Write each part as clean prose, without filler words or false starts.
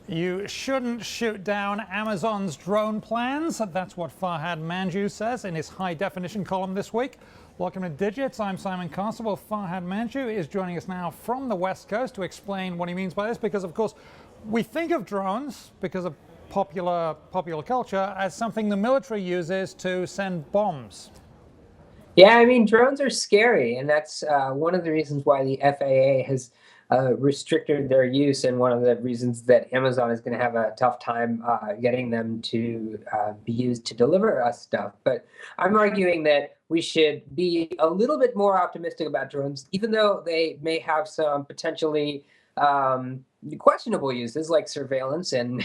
You shouldn't shoot down Amazon's drone plans. That's what Farhad Manjoo says in his high definition column this week. Welcome to Digits. I'm Simon Constable. Farhad Manjoo is joining us now from the West Coast to explain what he means by this, because of course we think of drones, because of popular culture, as something the military uses to send bombs. Yeah, I mean, drones are scary, and that's one of the reasons why the FAA has restricted their use, and one of the reasons that Amazon is going to have a tough time getting them to be used to deliver us stuff. But I'm arguing that we should be a little bit more optimistic about drones, even though they may have some potentially questionable uses like surveillance and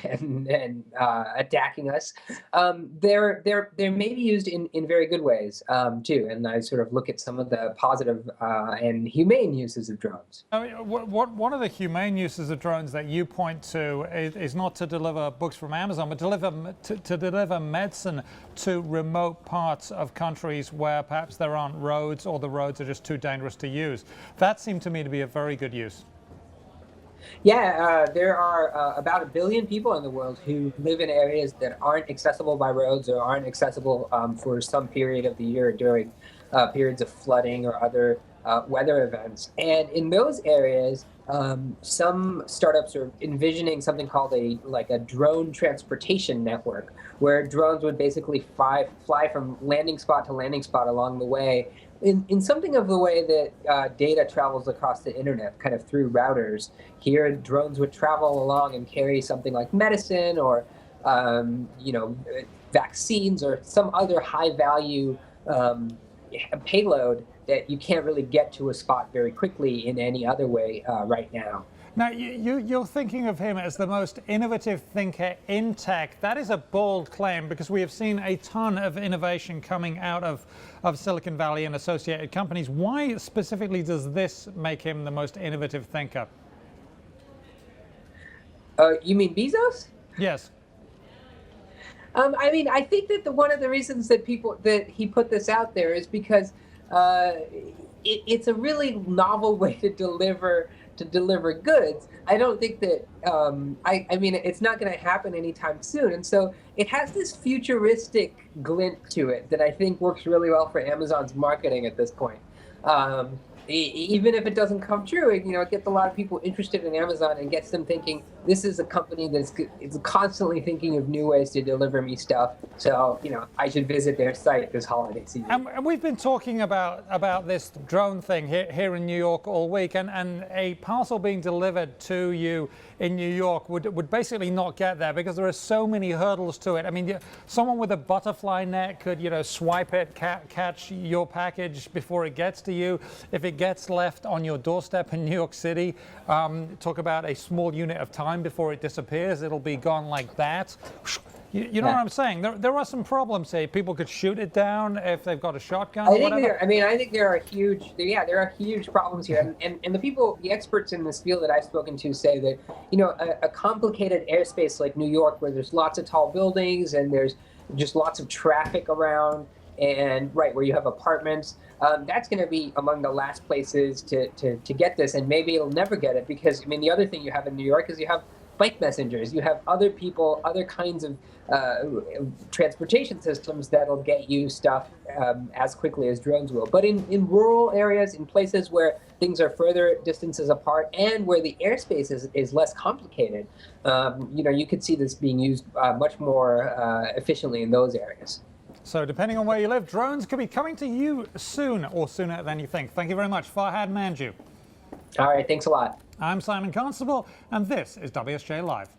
attacking us. They may be used in very good ways too. And I sort of look at some of the positive and humane uses of drones. I mean, one of the humane uses of drones that you point to is not to deliver books from Amazon, but to deliver medicine to remote parts of countries where perhaps there aren't roads, or the roads are just too dangerous to use. That seemed to me to be a very good use. Yeah, there are about 1 billion people in the world who live in areas that aren't accessible by roads, or aren't accessible for some period of the year during periods of flooding or other weather events. And in those areas, some startups are envisioning something called a drone transportation network, where drones would basically fly from landing spot to landing spot along the way, in something of the way that data travels across the internet, kind of through routers. Here, drones would travel along and carry something like medicine, or vaccines, or some other high-value payload that you can't really get to a spot very quickly in any other way right now. Now, you're thinking of him as the most innovative thinker in tech. That is a bold claim, because we have seen a ton of innovation coming out of Silicon Valley and associated companies. Why specifically does this make him the most innovative thinker? You mean Bezos? Yes. I mean, I think that one of the reasons that he put this out there is because it's a really novel way to deliver goods. I don't think that I mean, it's not going to happen anytime soon, and so it has this futuristic glint to it that I think works really well for Amazon's marketing at this point. Even if it doesn't come true, it gets a lot of people interested in Amazon and gets them thinking, this is a company that's constantly thinking of new ways to deliver me stuff. So, I should visit their site this holiday season. And we've been talking about this drone thing here in New York all week, and a parcel being delivered to you in New York would basically not get there, because there are so many hurdles to it. I mean, someone with a butterfly net could, swipe it, catch your package before it gets to you. If it gets left on your doorstep in New York City, talk about a small unit of time before it disappears. It'll be gone like that. You know what I'm saying? There are some problems here. People could shoot it down if they've got a shotgun. I think there are huge problems here, and the experts in this field that I've spoken to say that a complicated airspace like New York, where there's lots of tall buildings and there's just lots of traffic around, and where you have apartments, that's going to be among the last places to get this, and maybe it'll never get it, because the other thing you have in New York is you have bike messengers, you have other people, other kinds of transportation systems that'll get you stuff as quickly as drones will. But in rural areas, in places where things are further distances apart, and where the airspace is less complicated, you could see this being used much more efficiently in those areas. So depending on where you live, drones could be coming to you soon, or sooner than you think. Thank you very much, Farhad Manjoo. All right, thanks a lot. I'm Simon Constable, and this is WSJ Live.